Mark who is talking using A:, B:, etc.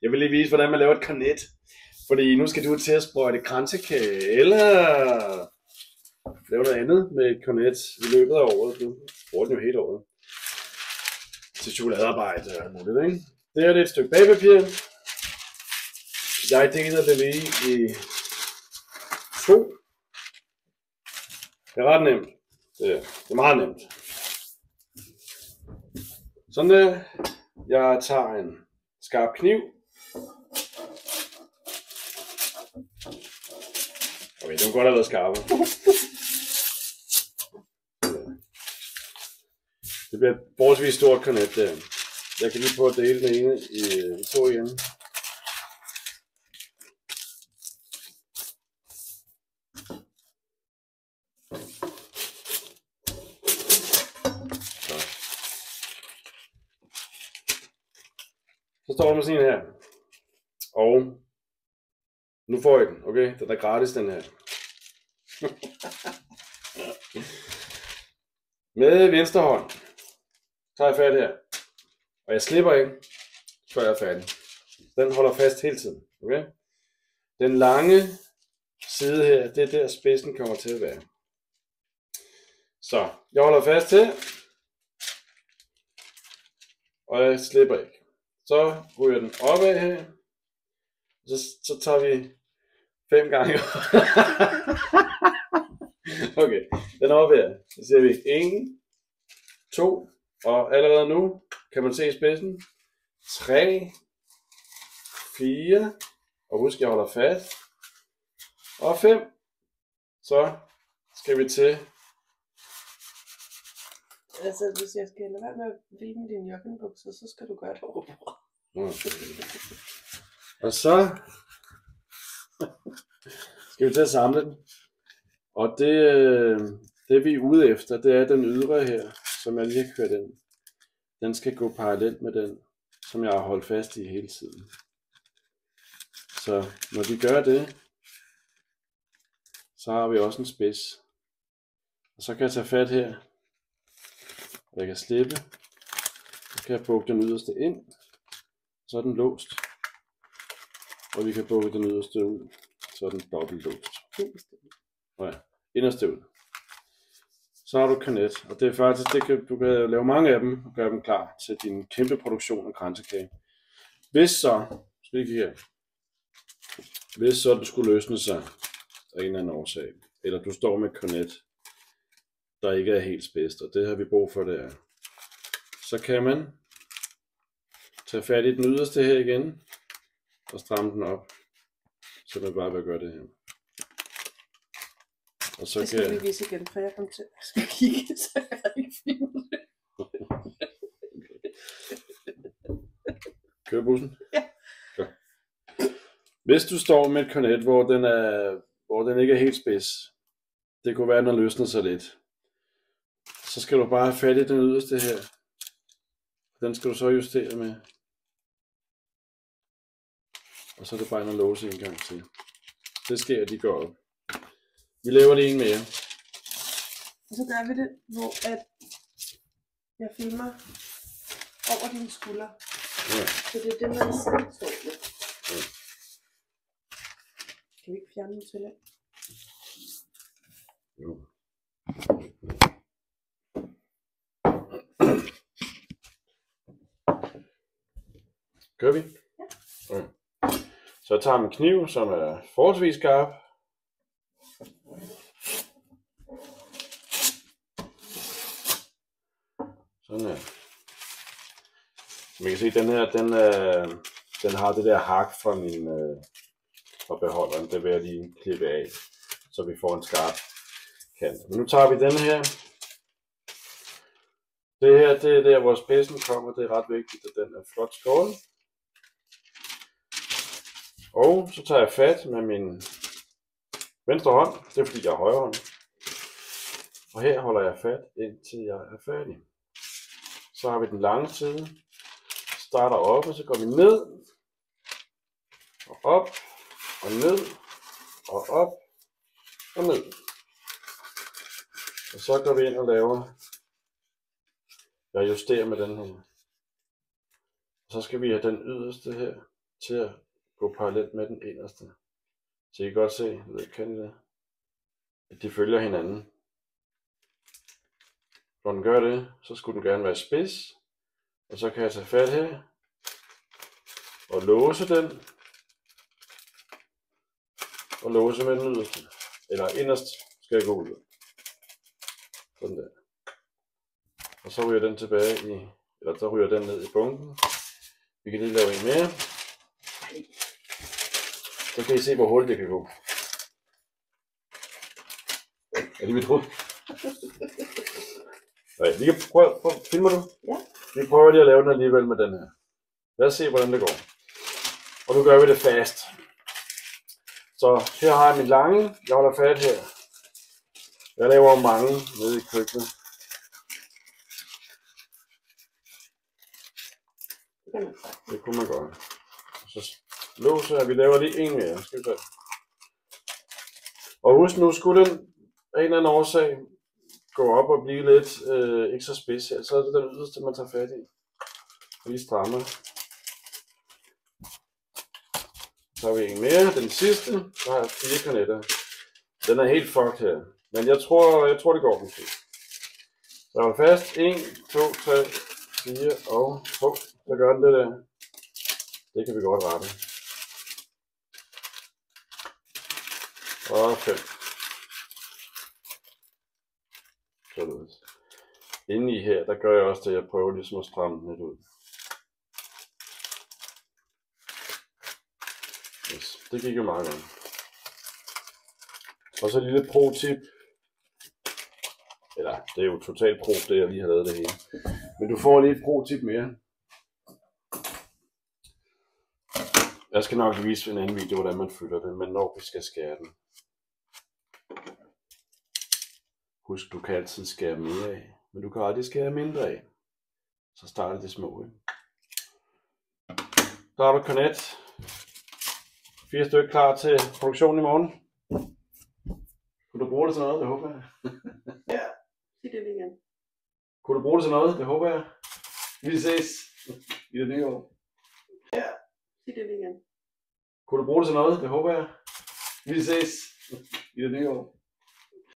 A: Jeg vil lige vise, hvordan man laver et kornet. Fordi nu skal du til at sprøjte kransekage, eller lave noget andet med et kornet i løbet af året. Du bruger den jo hele året. Til chokoladearbejde og muligt, ikke? Det her er et stykke bagpapir. Jeg deler det lige i 2. Det er ret nemt. Det er meget nemt. Sådan der. Jeg tager en skarp kniv. Okay, den kunne godt have været skarpere. Det bliver et forholdsvis stort kornet der. Jeg kan lige prøve at dele den ene i 2 igen. Så står der med sådan en her. Og nu får I den, okay? Den er gratis, den her. Med venstre hånd tager jeg fat her. Og jeg slipper ikke, før jeg er færdig. Den holder fast hele tiden, okay? Den lange side her, det er der spidsen kommer til at være. Så, jeg holder fast her. Og jeg slipper ikke. Så ryger den opad her. Så tager vi 5 gange. Okay, den er oppe her. Så siger vi 1, 2, og allerede nu kan man se spidsen. 3, 4, og husk jeg holder fast. Og 5. Så skal vi til.
B: Altså, hvis jeg skal lade være med at vide med dine joggingbukser, så skal du gøre det over.
A: Og så skal vi til at samle den. Og det vi er ude efter, det er den ydre her, som jeg lige har kørt ind. Den skal gå parallelt med den, som jeg har holdt fast i hele tiden. Så når vi gør det, så har vi også en spids. Og så kan jeg tage fat her, og jeg kan slippe. Så kan jeg bukke den yderste ind, så er den låst. Og vi kan bukke den yderste ud, så er den dobbelt låst. Ja, inderste ud. Så har du kornet, og det er faktisk, du kan lave mange af dem og gøre dem klar til din kæmpe produktion af kransekage. Hvis så, skal vi her, hvis så den skulle løsne sig af en eller anden årsag, eller du står med et kornet, der ikke er helt spidst, og det har vi brug for det er, så kan man tage fat i den yderste her igen, og stramme den op, så det bare vil gøre det her. Og så
B: jeg skal lige vise igen, for jeg kom til at kigge, så jeg har ikke filmet det.
A: Kører bussen?
B: Ja.
A: Godt. Hvis du står med et kornet, hvor den ikke er helt spids, det kunne være, at den har løsnet sig lidt, så skal du bare have fat i den yderste her. Den skal du så justere med. Og så er det bare en låse en gang til. Det sker, at de går op. Vi laver lige en mere.
B: Og så gør vi det, hvor at jeg filmer over dine skuldre.
A: Ja.
B: Så det er det, man selv står med.
A: Ja.
B: Kan vi ikke fjerne den til det?
A: Jo. Gør vi? Ja. Så jeg tager en kniv, som er forholdsvis skarp. Sådan her. Man kan se, at den her, den har det der hak fra beholderen. Det vil jeg lige klippe af, så vi får en skarp kant. Men nu tager vi den her. Det her, det er der, hvor spidsen kommer. Det er ret vigtigt, at den er flot skåret. Og så tager jeg fat med min venstre hånd. Det er fordi, jeg er højre hånd. Og her holder jeg fat, indtil jeg er færdig. Så har vi den lange side. Starter op, og så går vi ned. Og op. Og ned. Og op. Og ned. Og så går vi ind og laver. Jeg justerer med den her. Og så skal vi have den yderste her til at gå parallelt med den inderste. Så I kan godt se, kan I det? At de følger hinanden. Når den gør det, så skulle den gerne være spids. Og så kan jeg tage fat her og låse den. Og låse med den yderste. Eller inderst skal jeg gå ud. Sådan der. Og så ryger den tilbage i, eller så ryger den ned i bunken. Vi kan lige lave en mere. Så kan I se, hvor hurtigt det kan gå. Er det mit hoved? Okay, vi kan prøve, filmer du?
B: Ja.
A: Vi prøver lige at lave den alligevel med den her. Lad os se, hvordan det går. Og nu gør vi det fast. Så her har jeg min lange. Jeg holder fat her. Jeg laver mange nede i køkkenet. Det kunne man gøre. Så låser jeg. Vi laver lige en mere. Skal vi se. Og husk nu, skulle den af en eller anden årsag gå op og blive lidt ikke så spids her, så er det den yderste, man tager fat i. Og lige strammer. Så har vi en mere. Den sidste. Så har jeg 4 kornetter. Den er helt fucked her. Men jeg tror det går måske. Så jeg holder fast. 1, 2, 3, 4 og 2. Så gør den det der. Det kan vi godt rette. Og 5. Således. Inde i her, der gør jeg også det, jeg prøver ligesom at stramme den lidt ud. Yes. Det gik jo meget godt. Og så et lille pro-tip. Eller, det er jo totalt pro, det jeg lige har lavet det hele. Men du får lige et pro-tip mere. Jeg skal nok vise en anden video, hvordan man fylder det, men når vi skal skære den. Husk, du kan altid skære mere af, men du kan aldrig skære mindre af. Så starter det små. Ikke? Så har du kornet. 4 stykker klar til produktion i morgen. Kunne du bruge det til noget? Det håber jeg.
B: Ja, sig det igen.
A: Kunne du bruge det til noget? Det håber jeg. Vi ses i det nye år.
B: Ja, sig det igen.
A: Kunne du bruge det til noget? Det håber jeg. Vi ses i det nye år.